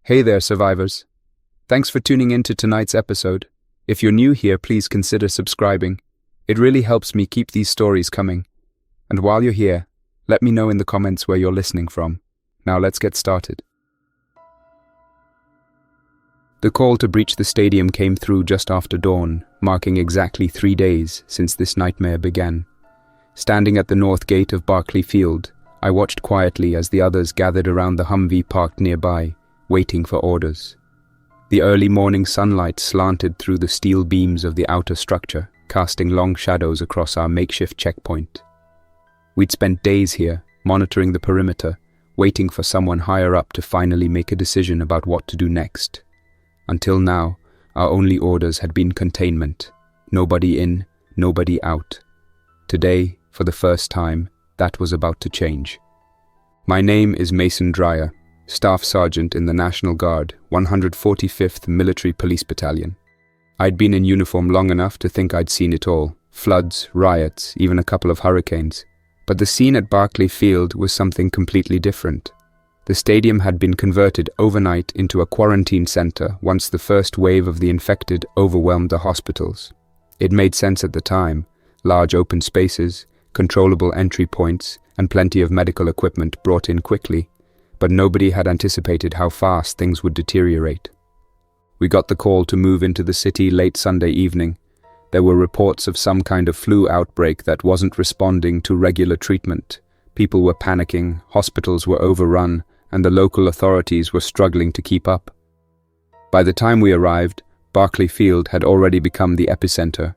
Hey there, survivors. Thanks for tuning in to tonight's episode. If you're new here, please consider subscribing. It really helps me keep these stories coming. And while you're here, let me know in the comments where you're listening from. Now let's get started. The call to breach the stadium came through just after dawn, marking exactly 3 days since this nightmare began. Standing at the north gate of Barclay Field, I watched quietly as the others gathered around the Humvee parked nearby, waiting for orders. The early morning sunlight slanted through the steel beams of the outer structure, casting long shadows across our makeshift checkpoint. We'd spent days here, monitoring the perimeter, waiting for someone higher up to finally make a decision about what to do next. Until now, our only orders had been containment. Nobody in, nobody out. Today, for the first time, that was about to change. My name is Mason Dreyer, Staff Sergeant in the National Guard, 145th Military Police Battalion. I'd been in uniform long enough to think I'd seen it all. Floods, riots, even a couple of hurricanes. But the scene at Barclay Field was something completely different. The stadium had been converted overnight into a quarantine center once the first wave of the infected overwhelmed the hospitals. It made sense at the time. Large open spaces, controllable entry points, and plenty of medical equipment brought in quickly. But nobody had anticipated how fast things would deteriorate. We got the call to move into the city late Sunday evening. There were reports of some kind of flu outbreak that wasn't responding to regular treatment. People were panicking, hospitals were overrun, and the local authorities were struggling to keep up. By the time we arrived, Barclay Field had already become the epicenter.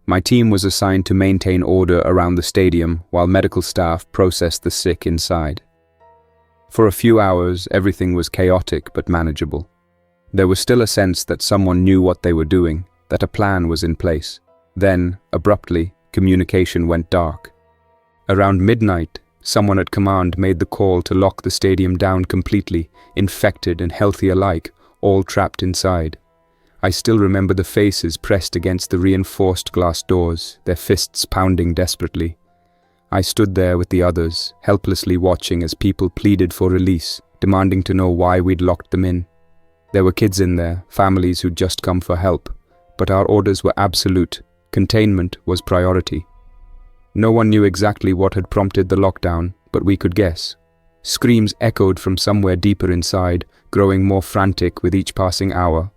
My team was assigned to maintain order around the stadium while medical staff processed the sick inside. For a few hours, everything was chaotic but manageable. There was still a sense that someone knew what they were doing, that a plan was in place. Then, abruptly, communication went dark. Around midnight, someone at command made the call to lock the stadium down completely, infected and healthy alike, all trapped inside. I still remember the faces pressed against the reinforced glass doors, their fists pounding desperately. I stood there with the others, helplessly watching as people pleaded for release, demanding to know why we'd locked them in. There were kids in there, families who'd just come for help, but our orders were absolute. Containment was priority. No one knew exactly what had prompted the lockdown, but we could guess. Screams echoed from somewhere deeper inside, growing more frantic with each passing hour.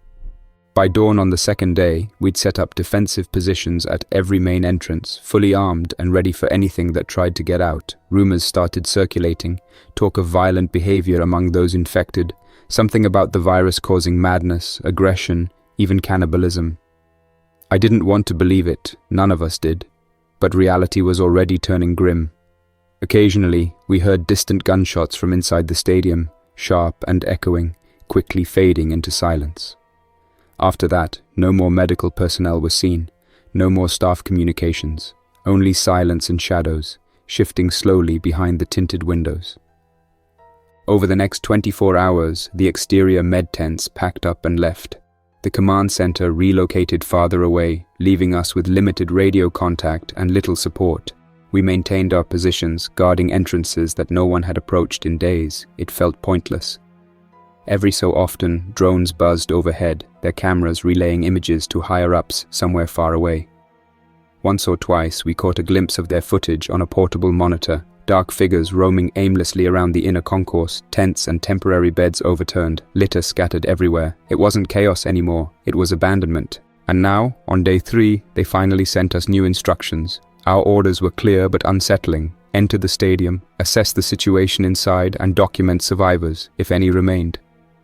By dawn on the second day, we'd set up defensive positions at every main entrance, fully armed and ready for anything that tried to get out. Rumors started circulating, talk of violent behavior among those infected, something about the virus causing madness, aggression, even cannibalism. I didn't want to believe it, none of us did, but reality was already turning grim. Occasionally, we heard distant gunshots from inside the stadium, sharp and echoing, quickly fading into silence. After that, no more medical personnel were seen, no more staff communications, only silence and shadows, shifting slowly behind the tinted windows. Over the next 24 hours, the exterior med tents packed up and left. The command center relocated farther away, leaving us with limited radio contact and little support. We maintained our positions, guarding entrances that no one had approached in days. It felt pointless. Every so often, drones buzzed overhead, their cameras relaying images to higher-ups somewhere far away. Once or twice, we caught a glimpse of their footage on a portable monitor, dark figures roaming aimlessly around the inner concourse, tents and temporary beds overturned, litter scattered everywhere. It wasn't chaos anymore, it was abandonment. And now, on day 3, they finally sent us new instructions. Our orders were clear but unsettling. Enter the stadium, assess the situation inside, and document survivors, if any remained.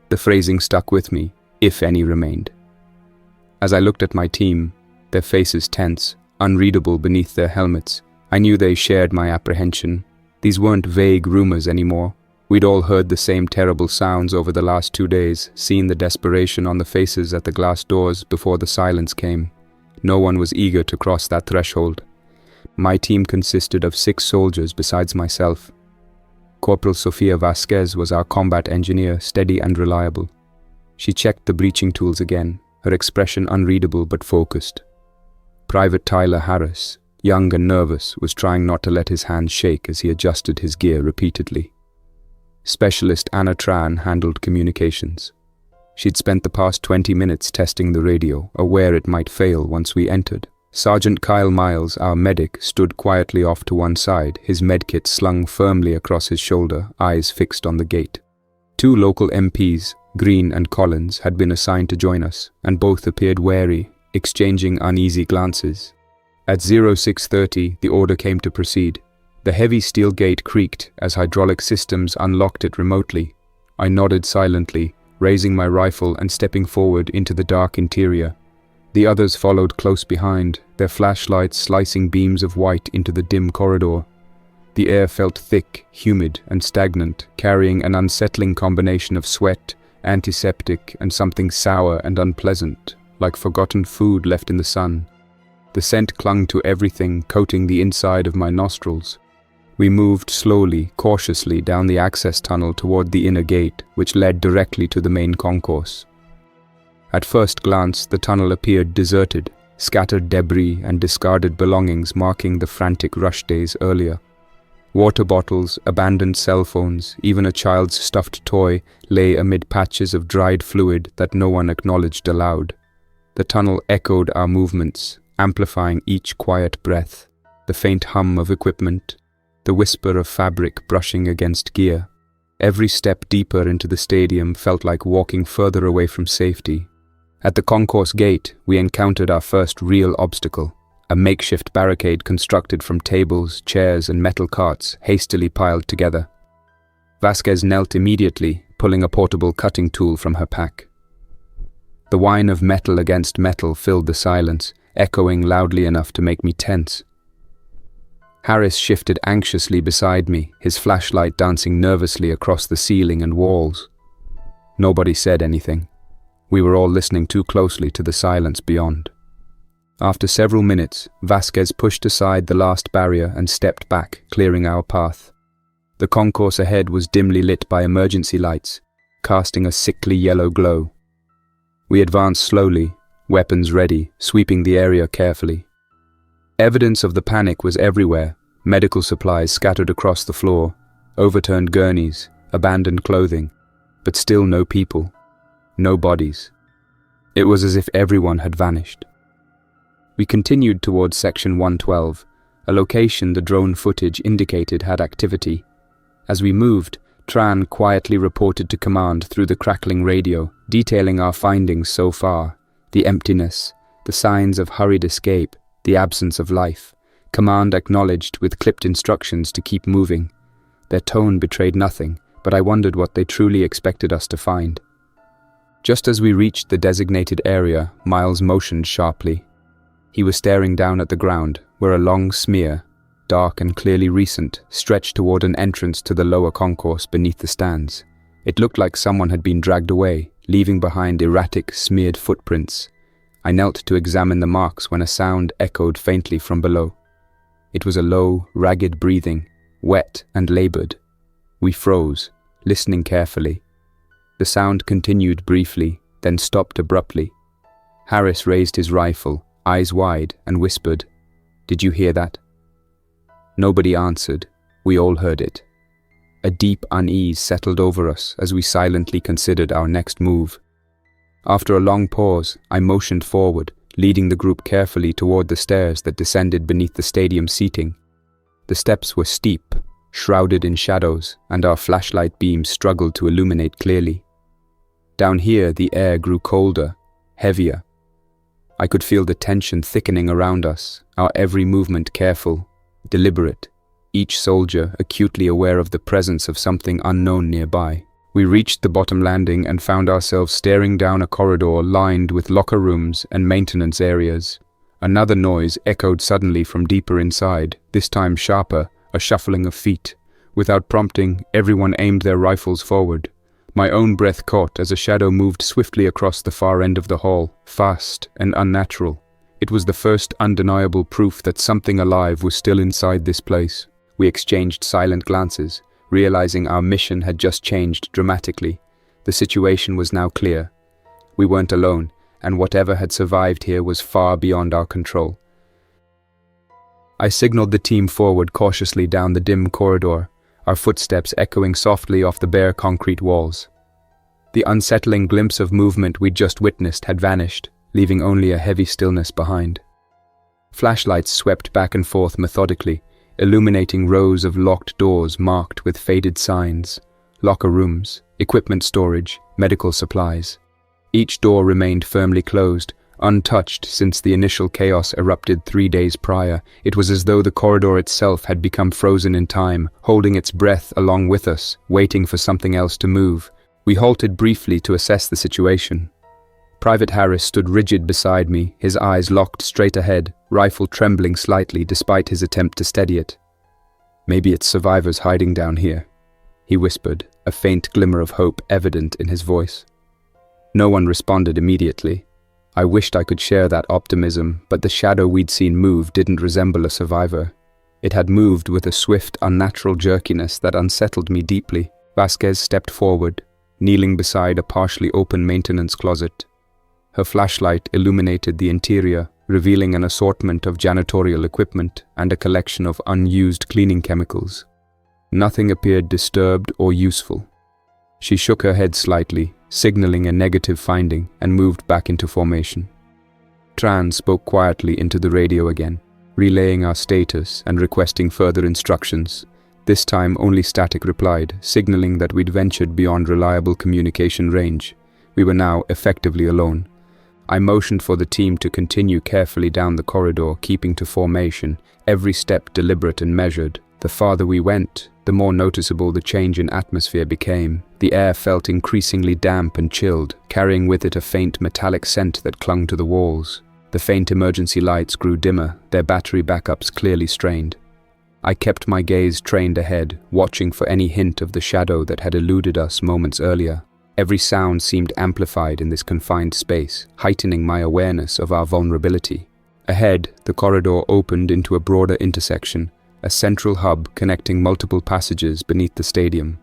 The phrasing stuck with me, if any remained. As I looked at my team, their faces tense, unreadable beneath their helmets, I knew they shared my apprehension. These weren't vague rumors anymore. We'd all heard the same terrible sounds over the last 2 days, seen the desperation on the faces at the glass doors before the silence came. No one was eager to cross that threshold. My team consisted of 6 soldiers besides myself. Corporal Sofia Vasquez was our combat engineer, steady and reliable. She checked the breaching tools again, her expression unreadable but focused. Private Tyler Harris, young and nervous, was trying not to let his hands shake as he adjusted his gear repeatedly. Specialist Anna Tran handled communications. She'd spent the past 20 minutes testing the radio, aware it might fail once we entered. Sergeant Kyle Miles, our medic, stood quietly off to one side, his medkit slung firmly across his shoulder, eyes fixed on the gate. 2 local MPs, Green and Collins, had been assigned to join us, and both appeared wary, exchanging uneasy glances. At 0630, the order came to proceed. The heavy steel gate creaked as hydraulic systems unlocked it remotely. I nodded silently, raising my rifle and stepping forward into the dark interior. The others followed close behind, their flashlights slicing beams of white into the dim corridor. The air felt thick, humid, and stagnant, carrying an unsettling combination of sweat, antiseptic, and something sour and unpleasant, like forgotten food left in the sun. The scent clung to everything, coating the inside of my nostrils. We moved slowly, cautiously down the access tunnel toward the inner gate, which led directly to the main concourse. At first glance, the tunnel appeared deserted, scattered debris and discarded belongings marking the frantic rush days earlier. Water bottles, abandoned cell phones, even a child's stuffed toy lay amid patches of dried fluid that no one acknowledged aloud. The tunnel echoed our movements, amplifying each quiet breath, the faint hum of equipment, the whisper of fabric brushing against gear. Every step deeper into the stadium felt like walking further away from safety. At the concourse gate, we encountered our first real obstacle, a makeshift barricade constructed from tables, chairs, and metal carts hastily piled together. Vasquez knelt immediately, pulling a portable cutting tool from her pack. The whine of metal against metal filled the silence, echoing loudly enough to make me tense. Harris shifted anxiously beside me, his flashlight dancing nervously across the ceiling and walls. Nobody said anything. We were all listening too closely to the silence beyond. After several minutes, Vasquez pushed aside the last barrier and stepped back, clearing our path. The concourse ahead was dimly lit by emergency lights, casting a sickly yellow glow. We advanced slowly, weapons ready, sweeping the area carefully. Evidence of the panic was everywhere, medical supplies scattered across the floor, overturned gurneys, abandoned clothing, but still no people, no bodies. It was as if everyone had vanished. We continued towards Section 112, a location the drone footage indicated had activity. As we moved, Tran quietly reported to command through the crackling radio, detailing our findings so far: the emptiness, the signs of hurried escape, the absence of life. Command acknowledged with clipped instructions to keep moving. Their tone betrayed nothing, but I wondered what they truly expected us to find. Just as we reached the designated area, Miles motioned sharply. He was staring down at the ground, where a long smear, dark and clearly recent, stretched toward an entrance to the lower concourse beneath the stands. It looked like someone had been dragged away, leaving behind erratic, smeared footprints. I knelt to examine the marks when a sound echoed faintly from below. It was a low, ragged breathing, wet and labored. We froze, listening carefully. The sound continued briefly, then stopped abruptly. Harris raised his rifle, eyes wide, and whispered, "Did you hear that?" Nobody answered. We all heard it. A deep unease settled over us as we silently considered our next move. After a long pause, I motioned forward, leading the group carefully toward the stairs that descended beneath the stadium seating. The steps were steep, shrouded in shadows, and our flashlight beams struggled to illuminate clearly. Down here, the air grew colder, heavier. I could feel the tension thickening around us, our every movement careful, deliberate, each soldier acutely aware of the presence of something unknown nearby. We reached the bottom landing and found ourselves staring down a corridor lined with locker rooms and maintenance areas. Another noise echoed suddenly from deeper inside, this time sharper, a shuffling of feet. Without prompting, everyone aimed their rifles forward. My own breath caught as a shadow moved swiftly across the far end of the hall, fast and unnatural. It was the first undeniable proof that something alive was still inside this place. We exchanged silent glances, realizing our mission had just changed dramatically. The situation was now clear. We weren't alone, and whatever had survived here was far beyond our control. I signaled the team forward cautiously down the dim corridor, our footsteps echoing softly off the bare concrete walls. The unsettling glimpse of movement we'd just witnessed had vanished, leaving only a heavy stillness behind. Flashlights swept back and forth methodically, illuminating rows of locked doors marked with faded signs, locker rooms, equipment storage, medical supplies. Each door remained firmly closed, untouched since the initial chaos erupted 3 days prior. It was as though the corridor itself had become frozen in time, holding its breath along with us, waiting for something else to move. We halted briefly to assess the situation. Private Harris stood rigid beside me, his eyes locked straight ahead, rifle trembling slightly despite his attempt to steady it. "Maybe it's survivors hiding down here," he whispered, a faint glimmer of hope evident in his voice. No one responded immediately. I wished I could share that optimism, but the shadow we'd seen move didn't resemble a survivor. It had moved with a swift, unnatural jerkiness that unsettled me deeply. Vasquez stepped forward, kneeling beside a partially open maintenance closet. Her flashlight illuminated the interior, revealing an assortment of janitorial equipment and a collection of unused cleaning chemicals. Nothing appeared disturbed or useful. She shook her head slightly, signaling a negative finding, and moved back into formation. Tran spoke quietly into the radio again, relaying our status and requesting further instructions. This time only Static replied, signaling that we'd ventured beyond reliable communication range. We were now effectively alone. I motioned for the team to continue carefully down the corridor, keeping to formation, every step deliberate and measured. The farther we went, the more noticeable the change in atmosphere became. The air felt increasingly damp and chilled, carrying with it a faint metallic scent that clung to the walls. The faint emergency lights grew dimmer, their battery backups clearly strained. I kept my gaze trained ahead, watching for any hint of the shadow that had eluded us moments earlier. Every sound seemed amplified in this confined space, heightening my awareness of our vulnerability. Ahead, the corridor opened into a broader intersection, a central hub connecting multiple passages beneath the stadium.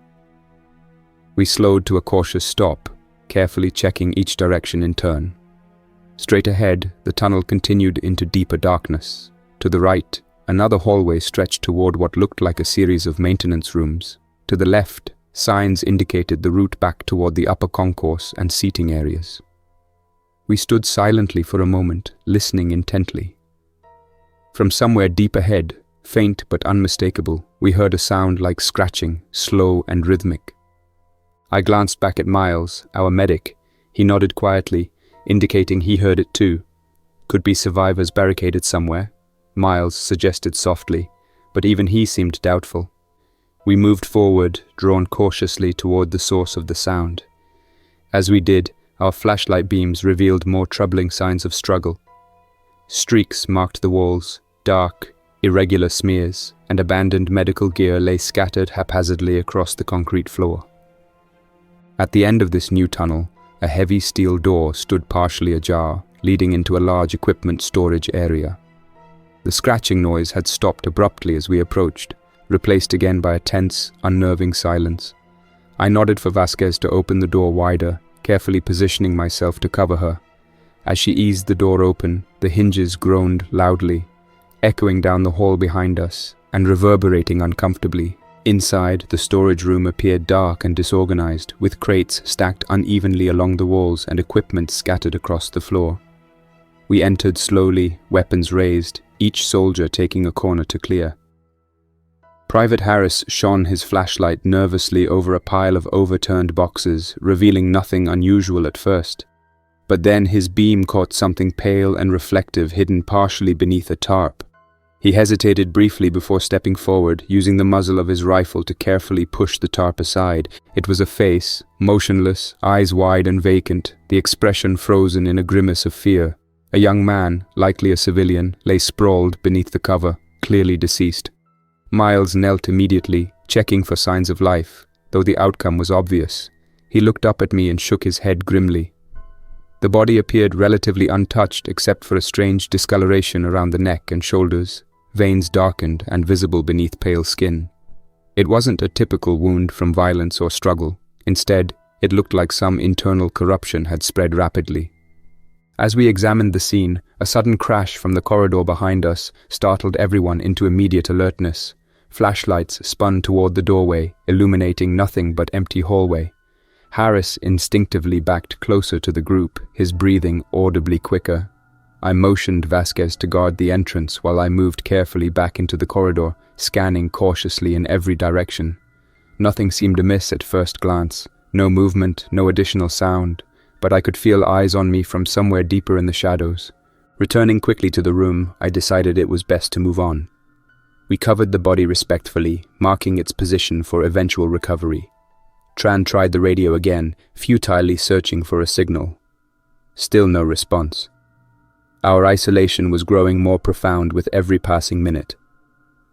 We slowed to a cautious stop, carefully checking each direction in turn. Straight ahead, the tunnel continued into deeper darkness. To the right, another hallway stretched toward what looked like a series of maintenance rooms. To the left, signs indicated the route back toward the upper concourse and seating areas. We stood silently for a moment, listening intently. From somewhere deep ahead, faint but unmistakable, we heard a sound like scratching, slow and rhythmic. I glanced back at Miles, our medic. He nodded quietly, indicating he heard it too. Could be survivors barricaded somewhere, Miles suggested softly, but even he seemed doubtful. We moved forward, drawn cautiously toward the source of the sound. As we did, our flashlight beams revealed more troubling signs of struggle. Streaks marked the walls, dark, irregular smears, and abandoned medical gear lay scattered haphazardly across the concrete floor. At the end of this new tunnel, a heavy steel door stood partially ajar, leading into a large equipment storage area. The scratching noise had stopped abruptly as we approached, replaced again by a tense, unnerving silence. I nodded for Vasquez to open the door wider, carefully positioning myself to cover her. As she eased the door open, the hinges groaned loudly, echoing down the hall behind us and reverberating uncomfortably. Inside, the storage room appeared dark and disorganized, with crates stacked unevenly along the walls and equipment scattered across the floor. We entered slowly, weapons raised, each soldier taking a corner to clear. Private Harris shone his flashlight nervously over a pile of overturned boxes, revealing nothing unusual at first. But then his beam caught something pale and reflective hidden partially beneath a tarp. He hesitated briefly before stepping forward, using the muzzle of his rifle to carefully push the tarp aside. It was a face, motionless, eyes wide and vacant, the expression frozen in a grimace of fear. A young man, likely a civilian, lay sprawled beneath the cover, clearly deceased. Miles knelt immediately, checking for signs of life, though the outcome was obvious. He looked up at me and shook his head grimly. The body appeared relatively untouched except for a strange discoloration around the neck and shoulders, veins darkened and visible beneath pale skin. It wasn't a typical wound from violence or struggle. Instead, it looked like some internal corruption had spread rapidly. As we examined the scene, a sudden crash from the corridor behind us startled everyone into immediate alertness. Flashlights spun toward the doorway, illuminating nothing but empty hallway. Harris instinctively backed closer to the group, his breathing audibly quicker. I motioned Vasquez to guard the entrance while I moved carefully back into the corridor, scanning cautiously in every direction. Nothing seemed amiss at first glance. No movement, no additional sound, but I could feel eyes on me from somewhere deeper in the shadows. Returning quickly to the room, I decided it was best to move on. We covered the body respectfully, marking its position for eventual recovery. Tran tried the radio again, futilely searching for a signal. Still no response. Our isolation was growing more profound with every passing minute.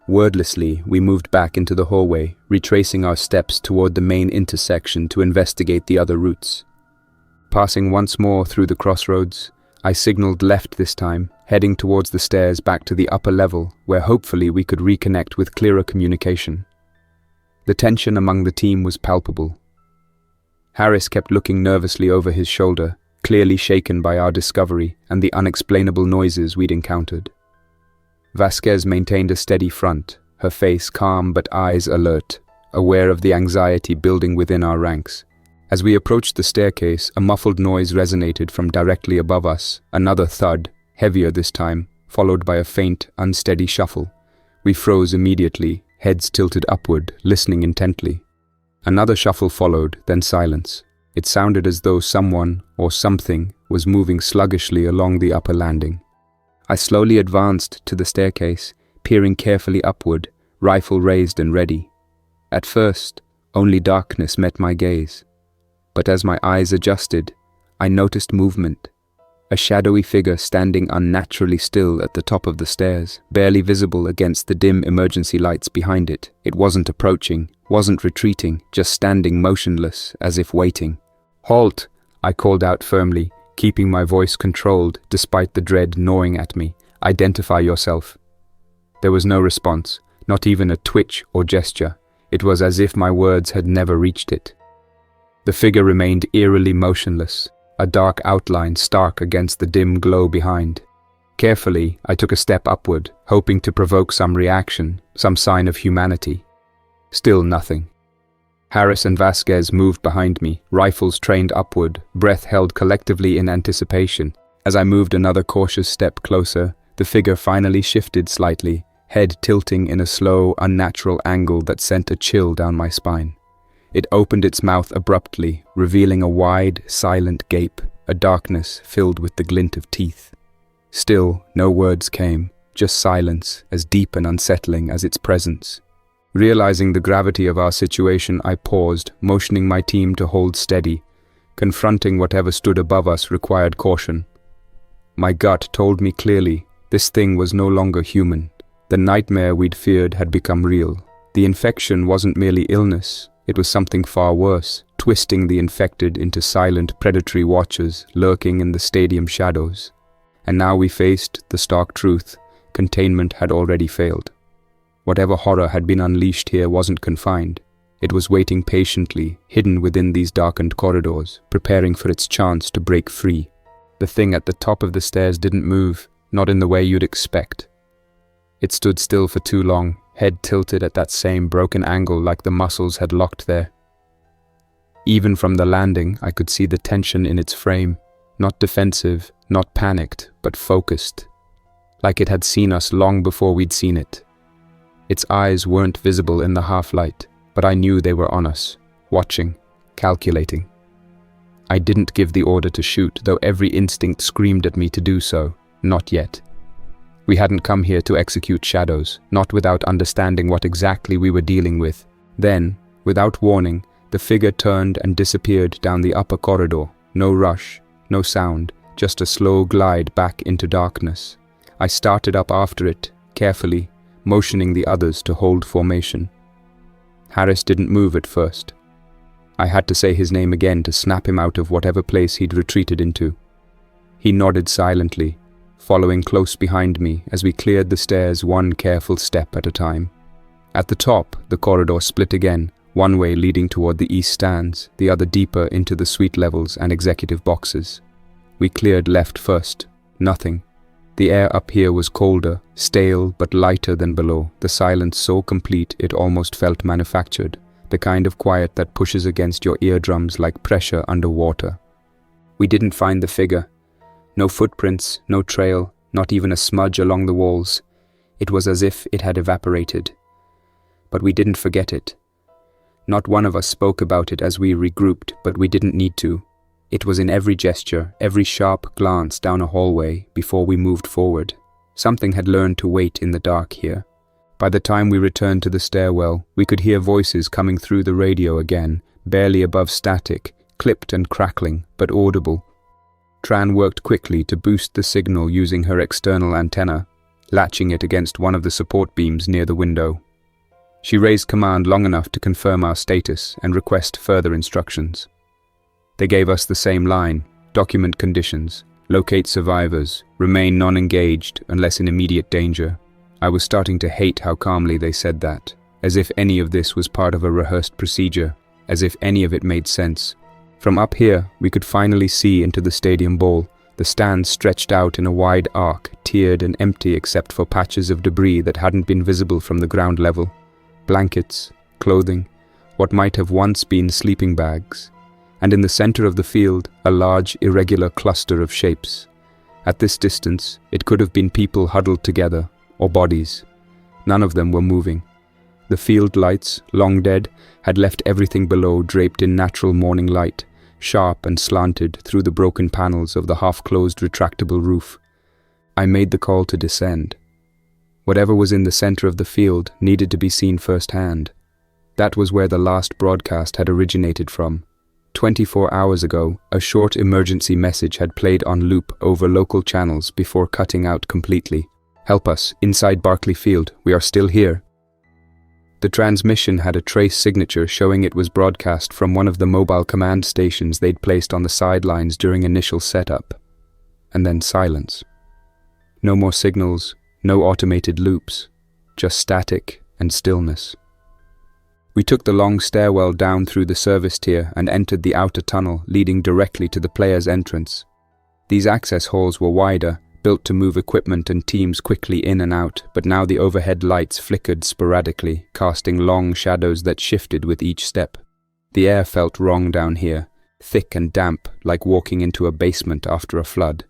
Wordlessly, we moved back into the hallway, retracing our steps toward the main intersection to investigate the other routes. Passing once more through the crossroads, I signaled left this time, heading towards the stairs back to the upper level, where hopefully we could reconnect with clearer communication. The tension among the team was palpable. Harris kept looking nervously over his shoulder, clearly shaken by our discovery and the unexplainable noises we'd encountered. Vasquez maintained a steady front, her face calm but eyes alert, aware of the anxiety building within our ranks. As we approached the staircase, a muffled noise resonated from directly above us, another thud, heavier this time, followed by a faint, unsteady shuffle. We froze immediately, heads tilted upward, listening intently. Another shuffle followed, then silence. It sounded as though someone, or something, was moving sluggishly along the upper landing. I slowly advanced to the staircase, peering carefully upward, rifle raised and ready. At first, only darkness met my gaze. But as my eyes adjusted, I noticed movement. A shadowy figure standing unnaturally still at the top of the stairs, barely visible against the dim emergency lights behind it. It wasn't approaching, wasn't retreating, just standing motionless, as if waiting. "Halt!" I called out firmly, keeping my voice controlled despite the dread gnawing at me. "Identify yourself." There was no response, not even a twitch or gesture. It was as if my words had never reached it. The figure remained eerily motionless, a dark outline stark against the dim glow behind. Carefully, I took a step upward, hoping to provoke some reaction, some sign of humanity. Still nothing. Harris and Vasquez moved behind me, rifles trained upward, breath held collectively in anticipation. As I moved another cautious step closer, the figure finally shifted slightly, head tilting in a slow, unnatural angle that sent a chill down my spine. It opened its mouth abruptly, revealing a wide, silent gape, a darkness filled with the glint of teeth. Still, no words came, just silence, as deep and unsettling as its presence. Realizing the gravity of our situation, I paused, motioning my team to hold steady. Confronting whatever stood above us required caution. My gut told me clearly, this thing was no longer human. The nightmare we'd feared had become real. The infection wasn't merely illness, it was something far worse, twisting the infected into silent predatory watchers lurking in the stadium shadows. And now we faced the stark truth: containment had already failed. Whatever horror had been unleashed here wasn't confined. It was waiting patiently, hidden within these darkened corridors, preparing for its chance to break free. The thing at the top of the stairs didn't move, not in the way you'd expect. It stood still for too long, head tilted at that same broken angle like the muscles had locked there. Even from the landing, I could see the tension in its frame, not defensive, not panicked, but focused, like it had seen us long before we'd seen it. Its eyes weren't visible in the half-light, but I knew they were on us, watching, calculating. I didn't give the order to shoot, though every instinct screamed at me to do so. Not yet. We hadn't come here to execute shadows, not without understanding what exactly we were dealing with. Then, without warning, the figure turned and disappeared down the upper corridor. No rush, no sound, just a slow glide back into darkness. I started up after it, carefully, motioning the others to hold formation. Harris didn't move at first. I had to say his name again to snap him out of whatever place he'd retreated into. He nodded silently, following close behind me as we cleared the stairs one careful step at a time. At the top, the corridor split again, one way leading toward the east stands, the other deeper into the suite levels and executive boxes. We cleared left first. Nothing. The air up here was colder, stale but lighter than below, the silence so complete it almost felt manufactured, the kind of quiet that pushes against your eardrums like pressure underwater. We didn't find the figure. No footprints, no trail, not even a smudge along the walls. It was as if it had evaporated. But we didn't forget it. Not one of us spoke about it as we regrouped, but we didn't need to. It was in every gesture, every sharp glance down a hallway before we moved forward. Something had learned to wait in the dark here. By the time we returned to the stairwell, we could hear voices coming through the radio again, barely above static, clipped and crackling, but audible. Tran worked quickly to boost the signal using her external antenna, latching it against one of the support beams near the window. She raised command long enough to confirm our status and request further instructions. They gave us the same line: document conditions, locate survivors, remain non-engaged unless in immediate danger. I was starting to hate how calmly they said that, as if any of this was part of a rehearsed procedure, as if any of it made sense. From up here, we could finally see into the stadium bowl. The stands stretched out in a wide arc, tiered and empty except for patches of debris that hadn't been visible from the ground level. Blankets, clothing, what might have once been sleeping bags. And in the center of the field, a large, irregular cluster of shapes. At this distance, it could have been people huddled together, or bodies. None of them were moving. The field lights, long dead, had left everything below draped in natural morning light, sharp and slanted through the broken panels of the half-closed retractable roof. I made the call to descend. Whatever was in the center of the field needed to be seen firsthand. That was where the last broadcast had originated from. 24 hours ago, a short emergency message had played on loop over local channels before cutting out completely. "Help us, inside Barclay Field, we are still here." The transmission had a trace signature showing it was broadcast from one of the mobile command stations they'd placed on the sidelines during initial setup. And then silence. No more signals, no automated loops, just static and stillness. We took the long stairwell down through the service tier and entered the outer tunnel leading directly to the players' entrance. These access halls were wider, built to move equipment and teams quickly in and out, but now the overhead lights flickered sporadically, casting long shadows that shifted with each step. The air felt wrong down here, thick and damp, like walking into a basement after a flood.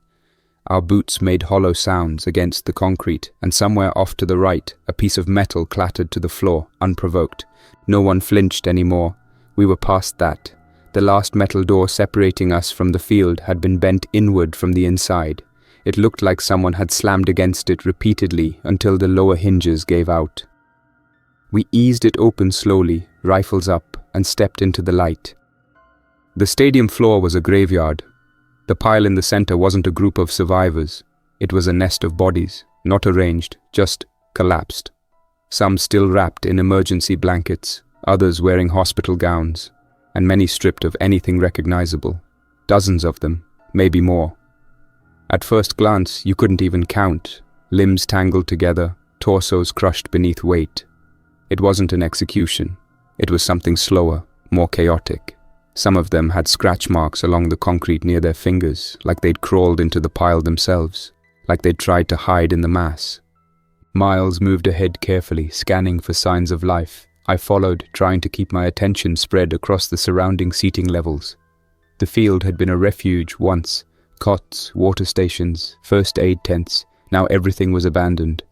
Our boots made hollow sounds against the concrete, and somewhere off to the right, a piece of metal clattered to the floor, unprovoked. No one flinched anymore. We were past that. The last metal door separating us from the field had been bent inward from the inside. It looked like someone had slammed against it repeatedly until the lower hinges gave out. We eased it open slowly, rifles up, and stepped into the light. The stadium floor was a graveyard. The pile in the center wasn't a group of survivors. It was a nest of bodies, not arranged, just collapsed. Some still wrapped in emergency blankets, others wearing hospital gowns, and many stripped of anything recognizable. Dozens of them, maybe more. At first glance, you couldn't even count. Limbs tangled together, torsos crushed beneath weight. It wasn't an execution. It was something slower, more chaotic. Some of them had scratch marks along the concrete near their fingers, like they'd crawled into the pile themselves, like they'd tried to hide in the mass. Miles moved ahead carefully, scanning for signs of life. I followed, trying to keep my attention spread across the surrounding seating levels. The field had been a refuge once. Cots, water stations, first aid tents. Now everything was abandoned.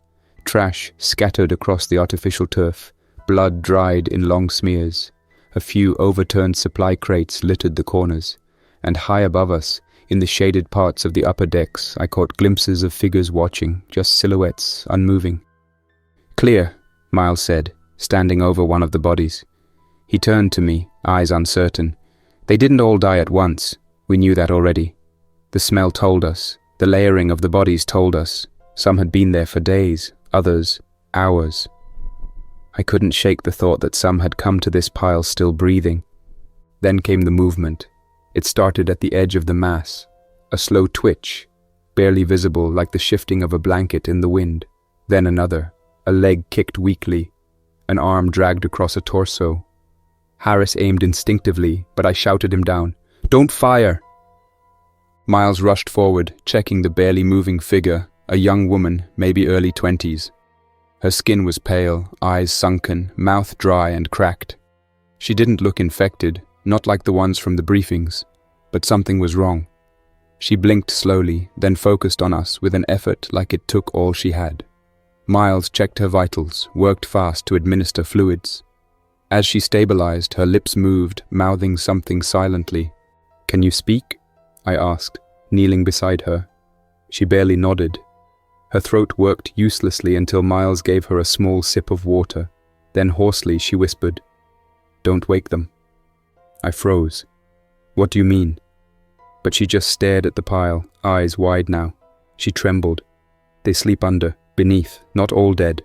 Trash scattered across the artificial turf, blood dried in long smears. A few overturned supply crates littered the corners, and high above us, in the shaded parts of the upper decks, I caught glimpses of figures watching, just silhouettes, unmoving. "Clear," Miles said, standing over one of the bodies. He turned to me, eyes uncertain. They didn't all die at once. We knew that already. The smell told us. The layering of the bodies told us. Some had been there for days, others, hours. I couldn't shake the thought that some had come to this pile still breathing. Then came the movement. It started at the edge of the mass, a slow twitch, barely visible like the shifting of a blanket in the wind. Then another, a leg kicked weakly, an arm dragged across a torso. Harris aimed instinctively, but I shouted him down. "Don't fire!" Miles rushed forward, checking the barely moving figure, a young woman, maybe early 20s. Her skin was pale, eyes sunken, mouth dry and cracked. She didn't look infected, not like the ones from the briefings, but something was wrong. She blinked slowly, then focused on us with an effort like it took all she had. Miles checked her vitals, worked fast to administer fluids. As she stabilized, her lips moved, mouthing something silently. "Can you speak?" I asked, kneeling beside her. She barely nodded. Her throat worked uselessly until Miles gave her a small sip of water. Then hoarsely she whispered, "Don't wake them." I froze. "What do you mean?" But she just stared at the pile, eyes wide now. She trembled. "They sleep under, beneath, not all dead."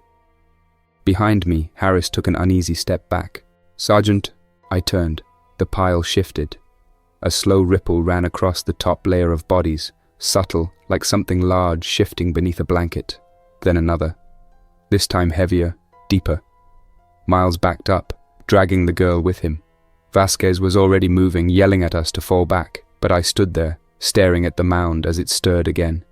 Behind me, Harris took an uneasy step back. "Sergeant," I turned. The pile shifted. A slow ripple ran across the top layer of bodies, subtle, like something large shifting beneath a blanket. Then another. This time heavier, deeper. Miles backed up, dragging the girl with him. Vasquez was already moving, yelling at us to fall back, but I stood there, staring at the mound as it stirred again.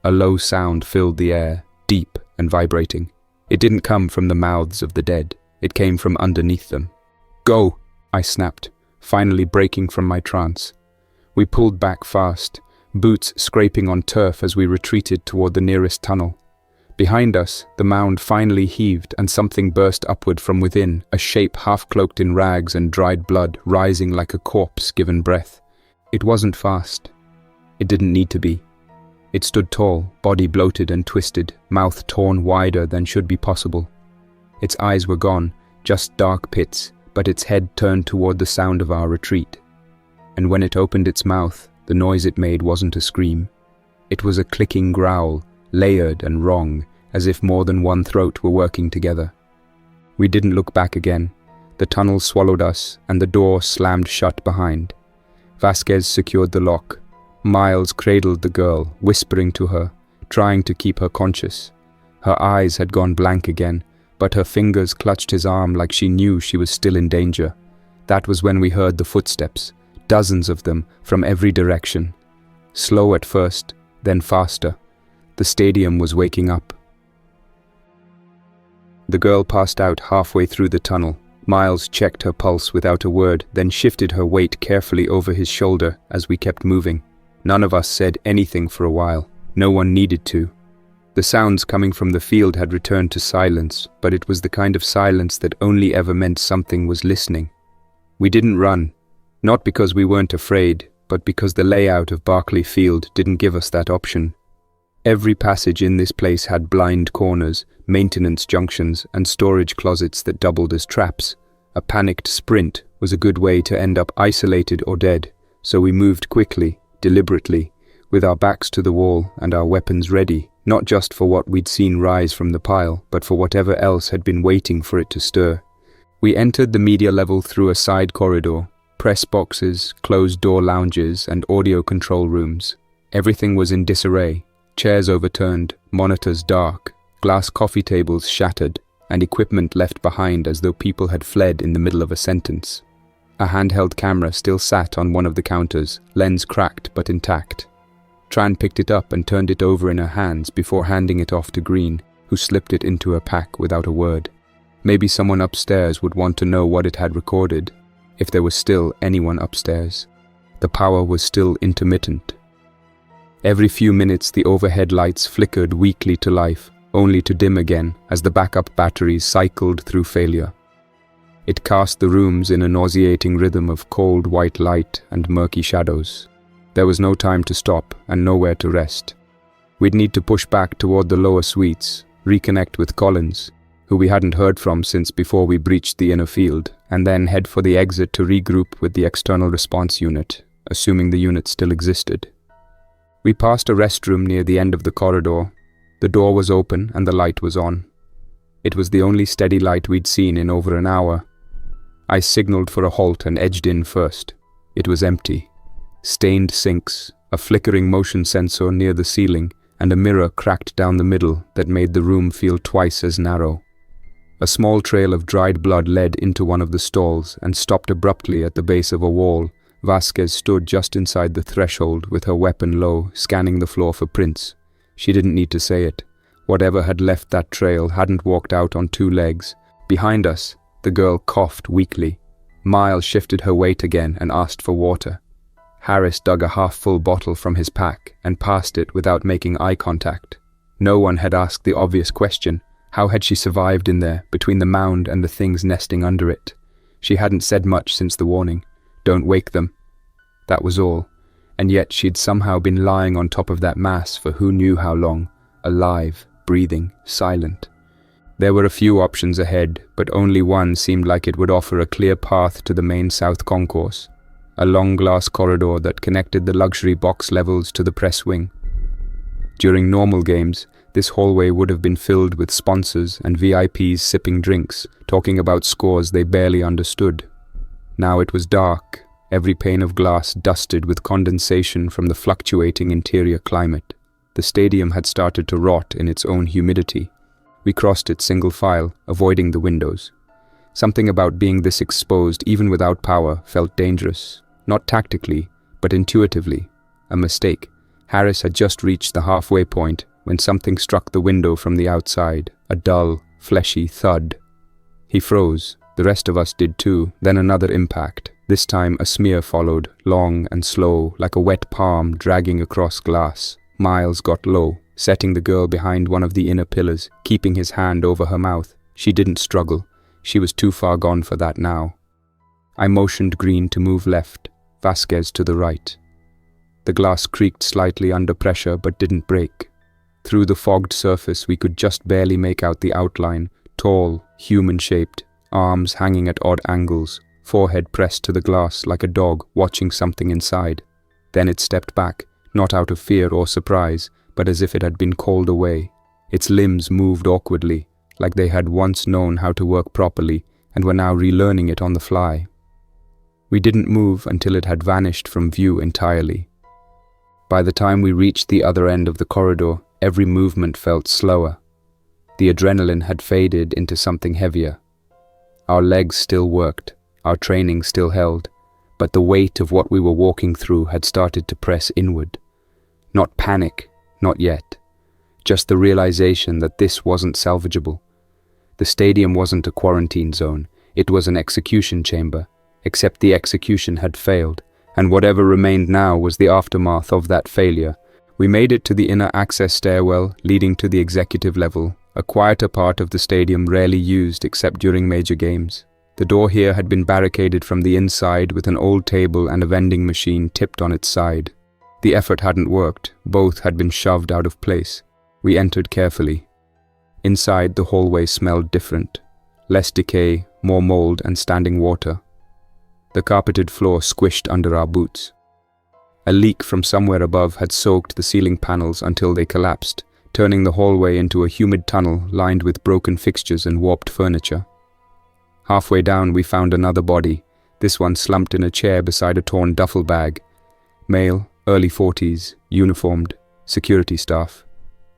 A low sound filled the air, deep and vibrating. It didn't come from the mouths of the dead. It came from underneath them. "Go!" I snapped, finally breaking from my trance. We pulled back fast, boots scraping on turf as we retreated toward the nearest tunnel. Behind us, the mound finally heaved and something burst upward from within, a shape half-cloaked in rags and dried blood, rising like a corpse given breath. It wasn't fast. It didn't need to be. It stood tall, body bloated and twisted, mouth torn wider than should be possible. Its eyes were gone, just dark pits, but its head turned toward the sound of our retreat. And when it opened its mouth, the noise it made wasn't a scream. It was a clicking growl, layered and wrong, as if more than one throat were working together. We didn't look back again. The tunnel swallowed us, and the door slammed shut behind. Vasquez secured the lock. Miles cradled the girl, whispering to her, trying to keep her conscious. Her eyes had gone blank again, but her fingers clutched his arm like she knew she was still in danger. That was when we heard the footsteps, dozens of them, from every direction. Slow at first, then faster. The stadium was waking up. The girl passed out halfway through the tunnel. Miles checked her pulse without a word, then shifted her weight carefully over his shoulder as we kept moving. None of us said anything for a while. No one needed to. The sounds coming from the field had returned to silence, but it was the kind of silence that only ever meant something was listening. We didn't run, not because we weren't afraid, but because the layout of Barclay Field didn't give us that option. Every passage in this place had blind corners, maintenance junctions, and storage closets that doubled as traps. A panicked sprint was a good way to end up isolated or dead, so we moved quickly, deliberately, with our backs to the wall and our weapons ready, not just for what we'd seen rise from the pile, but for whatever else had been waiting for it to stir. We entered the media level through a side corridor, press boxes, closed-door lounges, and audio control rooms. Everything was in disarray. Chairs overturned, monitors dark, glass coffee tables shattered, and equipment left behind as though people had fled in the middle of a sentence. A handheld camera still sat on one of the counters, lens cracked but intact. Tran picked it up and turned it over in her hands before handing it off to Green, who slipped it into her pack without a word. Maybe someone upstairs would want to know what it had recorded, if there was still anyone upstairs. The power was still intermittent. Every few minutes the overhead lights flickered weakly to life, only to dim again as the backup batteries cycled through failure. It cast the rooms in a nauseating rhythm of cold white light and murky shadows. There was no time to stop and nowhere to rest. We'd need to push back toward the lower suites, reconnect with Collins, who we hadn't heard from since before we breached the inner field, and then head for the exit to regroup with the external response unit, assuming the unit still existed. We passed a restroom near the end of the corridor. The door was open and the light was on. It was the only steady light we'd seen in over an hour. I signaled for a halt and edged in first. It was empty. Stained sinks, a flickering motion sensor near the ceiling, and a mirror cracked down the middle that made the room feel twice as narrow. A small trail of dried blood led into one of the stalls and stopped abruptly at the base of a wall. Vasquez stood just inside the threshold with her weapon low, scanning the floor for prints. She didn't need to say it. Whatever had left that trail hadn't walked out on two legs. Behind us, the girl coughed weakly. Miles shifted her weight again and asked for water. Harris dug a half-full bottle from his pack and passed it without making eye contact. No one had asked the obvious question. How had she survived in there, between the mound and the things nesting under it? She hadn't said much since the warning. Don't wake them. That was all. And yet she'd somehow been lying on top of that mass for who knew how long, alive, breathing, silent. There were a few options ahead, but only one seemed like it would offer a clear path to the main south concourse, a long glass corridor that connected the luxury box levels to the press wing. During normal games, this hallway would have been filled with sponsors and VIPs sipping drinks, talking about scores they barely understood. Now it was dark, every pane of glass dusted with condensation from the fluctuating interior climate. The stadium had started to rot in its own humidity. We crossed it single file, avoiding the windows. Something about being this exposed, even without power, felt dangerous. Not tactically, but intuitively. A mistake. Harris had just reached the halfway point when something struck the window from the outside, a dull, fleshy thud. He froze. The rest of us did too. Then another impact. This time a smear followed, long and slow, like a wet palm dragging across glass. Miles got low, setting the girl behind one of the inner pillars, keeping his hand over her mouth. She didn't struggle. She was too far gone for that now. I motioned Green to move left, Vasquez to the right. The glass creaked slightly under pressure but didn't break. Through the fogged surface we could just barely make out the outline, tall, human-shaped, arms hanging at odd angles, forehead pressed to the glass like a dog watching something inside. Then it stepped back, not out of fear or surprise, but as if it had been called away. Its limbs moved awkwardly, like they had once known how to work properly and were now relearning it on the fly. We didn't move until it had vanished from view entirely. By the time we reached the other end of the corridor, every movement felt slower. The adrenaline had faded into something heavier. Our legs still worked, our training still held, but the weight of what we were walking through had started to press inward. Not panic, not yet. Just the realization that this wasn't salvageable. The stadium wasn't a quarantine zone, it was an execution chamber, except the execution had failed, and whatever remained now was the aftermath of that failure. We made it to the inner access stairwell leading to the executive level, a quieter part of the stadium rarely used except during major games. The door here had been barricaded from the inside with an old table and a vending machine tipped on its side. The effort hadn't worked, both had been shoved out of place. We entered carefully. Inside, the hallway smelled different. Less decay, more mold and standing water. The carpeted floor squished under our boots. A leak from somewhere above had soaked the ceiling panels until they collapsed, turning the hallway into a humid tunnel lined with broken fixtures and warped furniture. Halfway down we found another body, this one slumped in a chair beside a torn duffel bag. Male, early 40s, uniformed, security staff.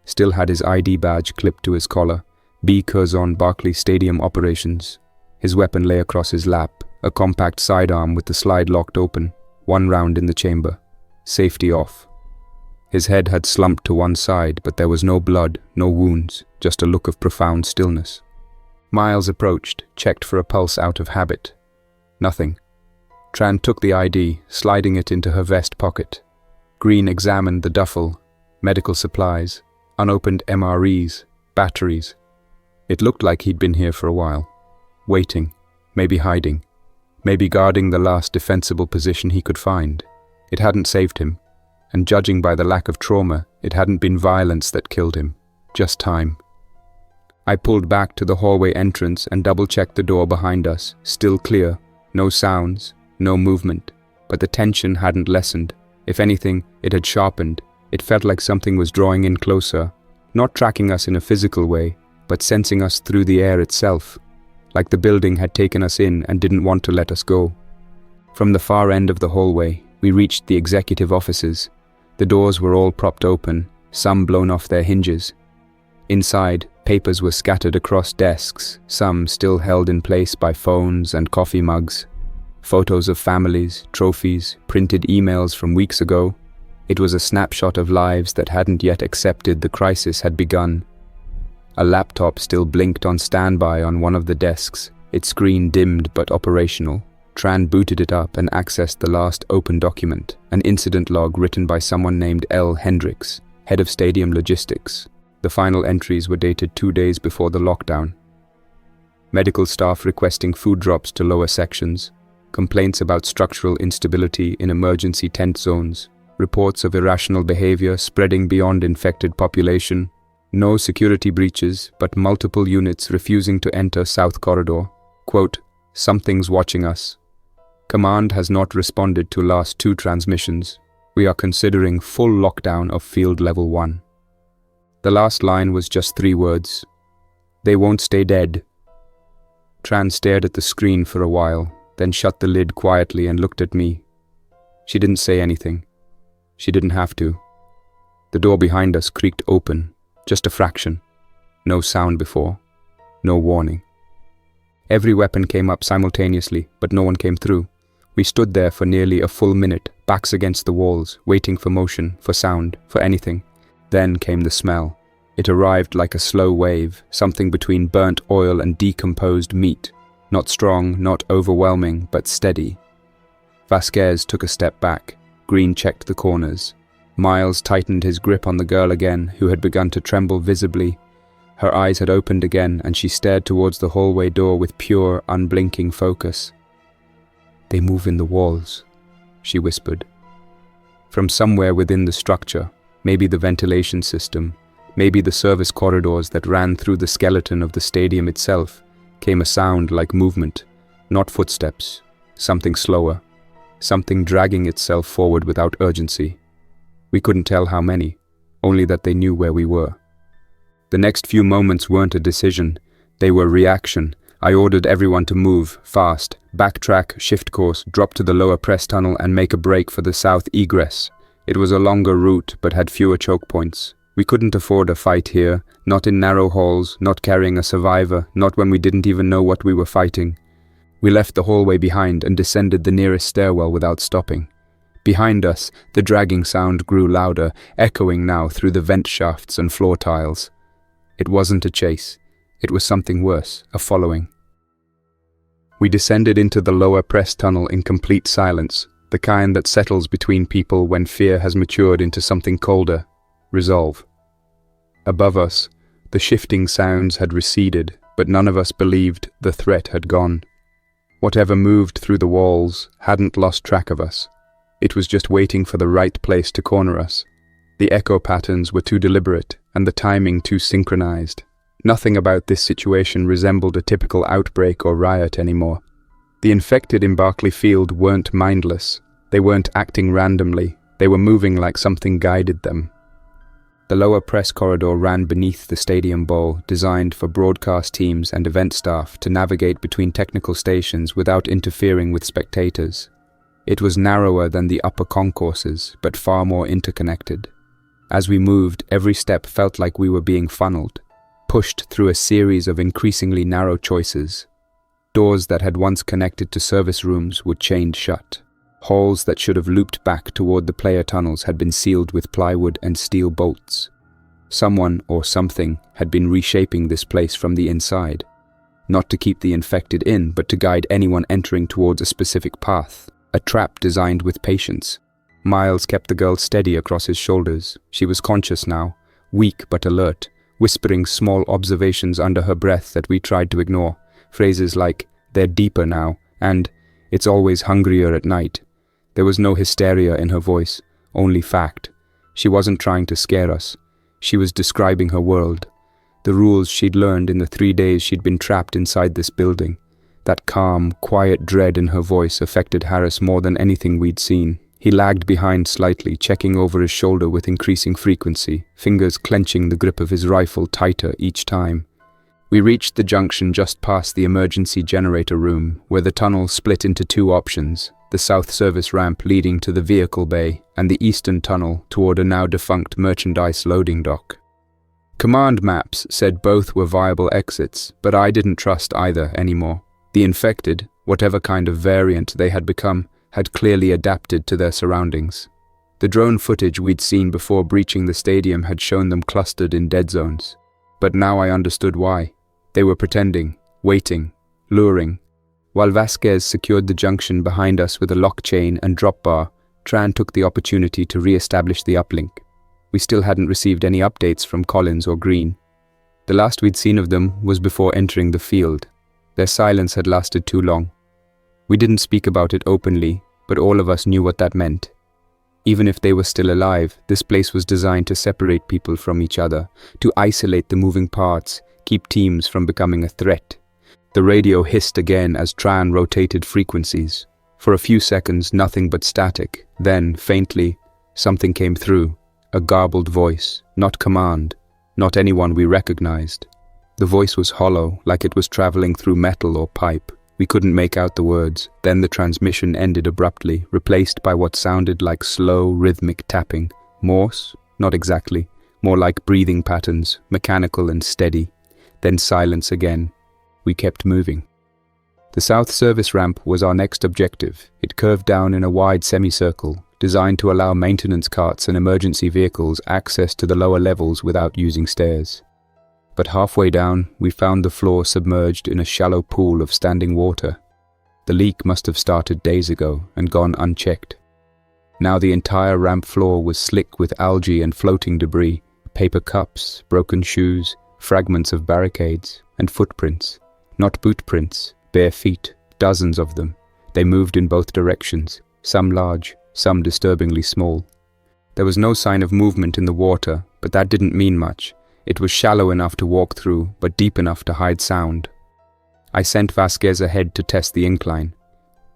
Still had his ID badge clipped to his collar, B. Curzon Barclay Stadium Operations. His weapon lay across his lap, a compact sidearm with the slide locked open, one round in the chamber. Safety off. His head had slumped to one side, but there was no blood, no wounds, just a look of profound stillness. Miles approached, checked for a pulse out of habit. Nothing. Tran took the ID, sliding it into her vest pocket. Green examined the duffel, medical supplies, unopened MREs, batteries. It looked like he'd been here for a while. Waiting, maybe hiding, maybe guarding the last defensible position he could find. It hadn't saved him, and judging by the lack of trauma, it hadn't been violence that killed him, just time. I pulled back to the hallway entrance and double-checked the door behind us, still clear, no sounds, no movement, but the tension hadn't lessened. If anything, it had sharpened. It felt like something was drawing in closer, not tracking us in a physical way, but sensing us through the air itself, like the building had taken us in and didn't want to let us go. From the far end of the hallway, we reached the executive offices. The doors were all propped open, some blown off their hinges. Inside, papers were scattered across desks, some still held in place by phones and coffee mugs. Photos of families, trophies, printed emails from weeks ago. It was a snapshot of lives that hadn't yet accepted the crisis had begun. A laptop still blinked on standby on one of the desks, its screen dimmed but operational. Tran booted it up and accessed the last open document, an incident log written by someone named L. Hendricks, head of stadium logistics. The final entries were dated 2 days before the lockdown. Medical staff requesting food drops to lower sections, complaints about structural instability in emergency tent zones, reports of irrational behavior spreading beyond infected population, no security breaches, but multiple units refusing to enter South Corridor. Quote, "Something's watching us. Command has not responded to last 2 transmissions. We are considering full lockdown of Field Level 1. The last line was just 3 words. They won't stay dead. Tran stared at the screen for a while, then shut the lid quietly and looked at me. She didn't say anything. She didn't have to. The door behind us creaked open, just a fraction. No sound before. No warning. Every weapon came up simultaneously, but no one came through. We stood there for nearly a full minute, backs against the walls, waiting for motion, for sound, for anything. Then came the smell. It arrived like a slow wave, something between burnt oil and decomposed meat. Not strong, not overwhelming, but steady. Vasquez took a step back. Green checked the corners. Miles tightened his grip on the girl again, who had begun to tremble visibly. Her eyes had opened again, and she stared towards the hallway door with pure, unblinking focus. "They move in the walls," she whispered. From somewhere within the structure, maybe the ventilation system, maybe the service corridors that ran through the skeleton of the stadium itself, came a sound like movement, not footsteps, something slower, something dragging itself forward without urgency. We couldn't tell how many, only that they knew where we were. The next few moments weren't a decision, they were reaction. I ordered everyone to move, fast, backtrack, shift course, drop to the lower press tunnel and make a break for the south egress. It was a longer route but had fewer choke points. We couldn't afford a fight here, not in narrow halls, not carrying a survivor, not when we didn't even know what we were fighting. We left the hallway behind and descended the nearest stairwell without stopping. Behind us, the dragging sound grew louder, echoing now through the vent shafts and floor tiles. It wasn't a chase. It was something worse, a following. We descended into the lower press tunnel in complete silence, the kind that settles between people when fear has matured into something colder, resolve. Above us, the shifting sounds had receded, but none of us believed the threat had gone. Whatever moved through the walls hadn't lost track of us. It was just waiting for the right place to corner us. The echo patterns were too deliberate, and the timing too synchronized. Nothing about this situation resembled a typical outbreak or riot anymore. The infected in Barclay Field weren't mindless. They weren't acting randomly. They were moving like something guided them. The lower press corridor ran beneath the stadium bowl, designed for broadcast teams and event staff to navigate between technical stations without interfering with spectators. It was narrower than the upper concourses, but far more interconnected. As we moved, every step felt like we were being funneled, pushed through a series of increasingly narrow choices. Doors that had once connected to service rooms were chained shut. Halls that should have looped back toward the player tunnels had been sealed with plywood and steel bolts. Someone or something had been reshaping this place from the inside, not to keep the infected in, but to guide anyone entering towards a specific path, a trap designed with patience. Miles kept the girl steady across his shoulders. She was conscious now, weak but alert, whispering small observations under her breath that we tried to ignore. Phrases like, "They're deeper now," and "It's always hungrier at night." There was no hysteria in her voice, only fact. She wasn't trying to scare us. She was describing her world, the rules she'd learned in the 3 days she'd been trapped inside this building. That calm, quiet dread in her voice affected Harris more than anything we'd seen. He lagged behind slightly, checking over his shoulder with increasing frequency, fingers clenching the grip of his rifle tighter each time. We reached the junction just past the emergency generator room, where the tunnel split into 2 options, the south service ramp leading to the vehicle bay, and the eastern tunnel toward a now-defunct merchandise loading dock. Command maps said both were viable exits, but I didn't trust either anymore. The infected, whatever kind of variant they had become, had clearly adapted to their surroundings. The drone footage we'd seen before breaching the stadium had shown them clustered in dead zones. But now I understood why. They were pretending, waiting, luring. While Vasquez secured the junction behind us with a lock chain and drop bar, Tran took the opportunity to re-establish the uplink. We still hadn't received any updates from Collins or Green. The last we'd seen of them was before entering the field. Their silence had lasted too long. We didn't speak about it openly, but all of us knew what that meant. Even if they were still alive, this place was designed to separate people from each other, to isolate the moving parts, keep teams from becoming a threat. The radio hissed again as Tran rotated frequencies. For a few seconds, nothing but static. Then, faintly, something came through. A garbled voice, not command, not anyone we recognized. The voice was hollow, like it was traveling through metal or pipe. We couldn't make out the words. Then the transmission ended abruptly, replaced by what sounded like slow, rhythmic tapping. Morse? Not exactly. More like breathing patterns, mechanical and steady. Then silence again. We kept moving. The south service ramp was our next objective. It curved down in a wide semicircle, designed to allow maintenance carts and emergency vehicles access to the lower levels without using stairs. But halfway down, we found the floor submerged in a shallow pool of standing water. The leak must have started days ago and gone unchecked. Now the entire ramp floor was slick with algae and floating debris, paper cups, broken shoes, fragments of barricades, and footprints. Not boot prints, bare feet, dozens of them. They moved in both directions, some large, some disturbingly small. There was no sign of movement in the water, but that didn't mean much. It was shallow enough to walk through, but deep enough to hide sound. I sent Vasquez ahead to test the incline.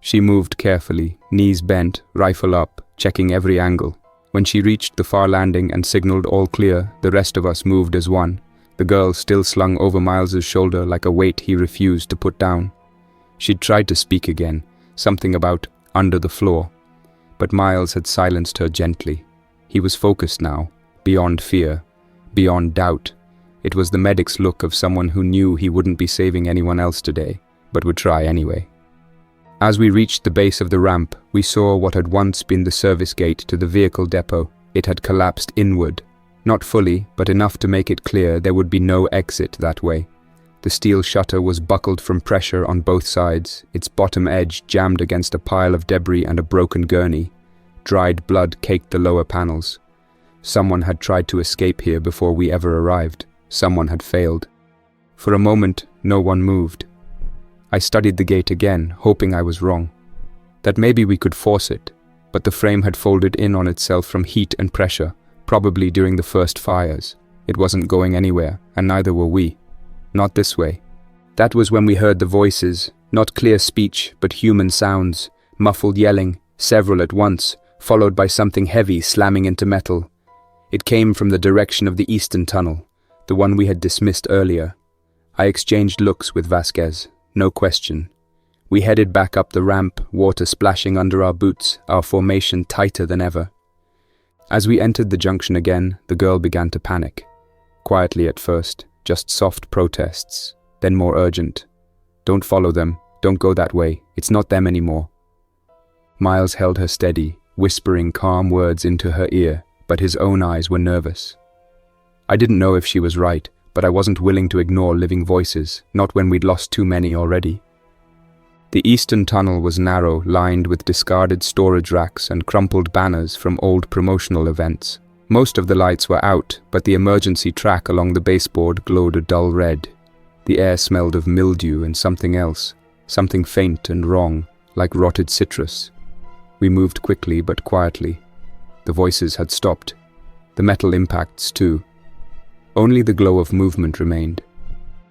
She moved carefully, knees bent, rifle up, checking every angle. When she reached the far landing and signaled all clear, the rest of us moved as one. The girl still slung over Miles's shoulder like a weight he refused to put down. She'd tried to speak again, something about under the floor. But Miles had silenced her gently. He was focused now, beyond fear, beyond doubt. It was the medic's look of someone who knew he wouldn't be saving anyone else today, but would try anyway. As we reached the base of the ramp, we saw what had once been the service gate to the vehicle depot. It had collapsed inward. Not fully, but enough to make it clear there would be no exit that way. The steel shutter was buckled from pressure on both sides, its bottom edge jammed against a pile of debris and a broken gurney. Dried blood caked the lower panels. Someone had tried to escape here before we ever arrived. Someone had failed. For a moment, no one moved. I studied the gate again, hoping I was wrong. That maybe we could force it, but the frame had folded in on itself from heat and pressure, probably during the first fires. It wasn't going anywhere, and neither were we. Not this way. That was when we heard the voices, not clear speech, but human sounds, muffled yelling, several at once, followed by something heavy slamming into metal. It came from the direction of the eastern tunnel, the one we had dismissed earlier. I exchanged looks with Vasquez, no question. We headed back up the ramp, water splashing under our boots, our formation tighter than ever. As we entered the junction again, the girl began to panic. Quietly at first, just soft protests, then more urgent. Don't follow them, don't go that way, it's not them anymore. Miles held her steady, whispering calm words into her ear, but his own eyes were nervous. I didn't know if she was right, but I wasn't willing to ignore living voices, not when we'd lost too many already. The eastern tunnel was narrow, lined with discarded storage racks and crumpled banners from old promotional events. Most of the lights were out, but the emergency track along the baseboard glowed a dull red. The air smelled of mildew and something else, something faint and wrong, like rotted citrus. We moved quickly but quietly. The voices had stopped. The metal impacts too. Only the glow of movement remained.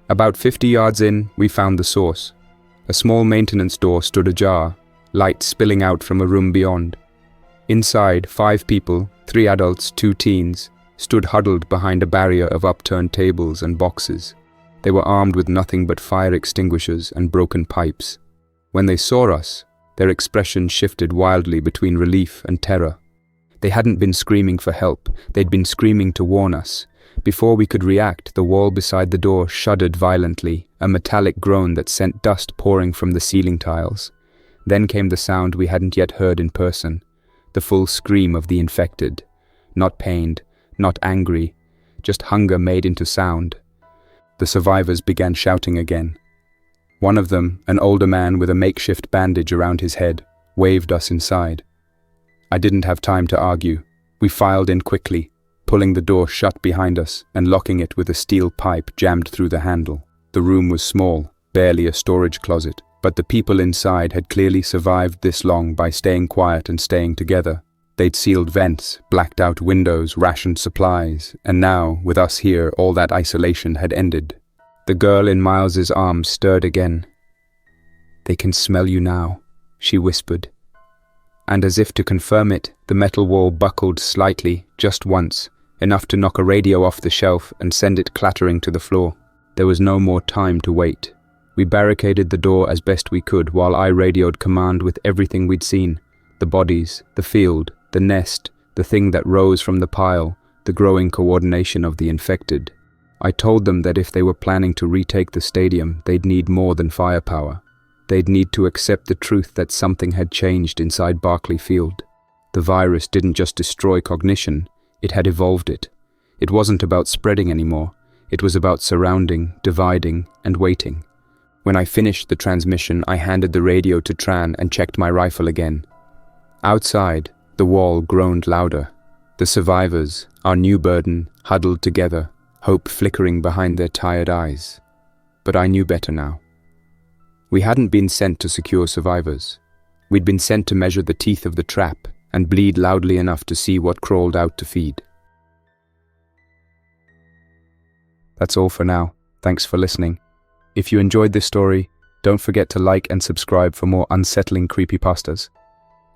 About 50 yards in, we found the source. A small maintenance door stood ajar, light spilling out from a room beyond. Inside, 5 people, 3 adults, 2 teens, stood huddled behind a barrier of upturned tables and boxes. They were armed with nothing but fire extinguishers and broken pipes. When they saw us, their expression shifted wildly between relief and terror. They hadn't been screaming for help, they'd been screaming to warn us. Before we could react, the wall beside the door shuddered violently, a metallic groan that sent dust pouring from the ceiling tiles. Then came the sound we hadn't yet heard in person, the full scream of the infected. Not pained, not angry, just hunger made into sound. The survivors began shouting again. One of them, an older man with a makeshift bandage around his head, waved us inside. I didn't have time to argue. We filed in quickly, pulling the door shut behind us and locking it with a steel pipe jammed through the handle. The room was small, barely a storage closet, but the people inside had clearly survived this long by staying quiet and staying together. They'd sealed vents, blacked out windows, rationed supplies, and now, with us here, all that isolation had ended. The girl in Miles's arms stirred again. "They can smell you now," she whispered. And as if to confirm it, the metal wall buckled slightly, just once, enough to knock a radio off the shelf and send it clattering to the floor. There was no more time to wait. We barricaded the door as best we could while I radioed command with everything we'd seen. The bodies, the field, the nest, the thing that rose from the pile, the growing coordination of the infected. I told them that if they were planning to retake the stadium, they'd need more than firepower. They'd need to accept the truth that something had changed inside Barclay Field. The virus didn't just destroy cognition, it had evolved it. It wasn't about spreading anymore, it was about surrounding, dividing, and waiting. When I finished the transmission, I handed the radio to Tran and checked my rifle again. Outside, the wall groaned louder. The survivors, our new burden, huddled together, hope flickering behind their tired eyes. But I knew better now. We hadn't been sent to secure survivors. We'd been sent to measure the teeth of the trap and bleed loudly enough to see what crawled out to feed. That's all for now. Thanks for listening. If you enjoyed this story, don't forget to like and subscribe for more unsettling creepypastas.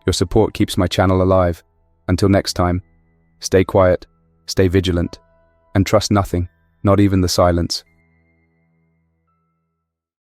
Your support keeps my channel alive. Until next time, stay quiet, stay vigilant, and trust nothing, not even the silence.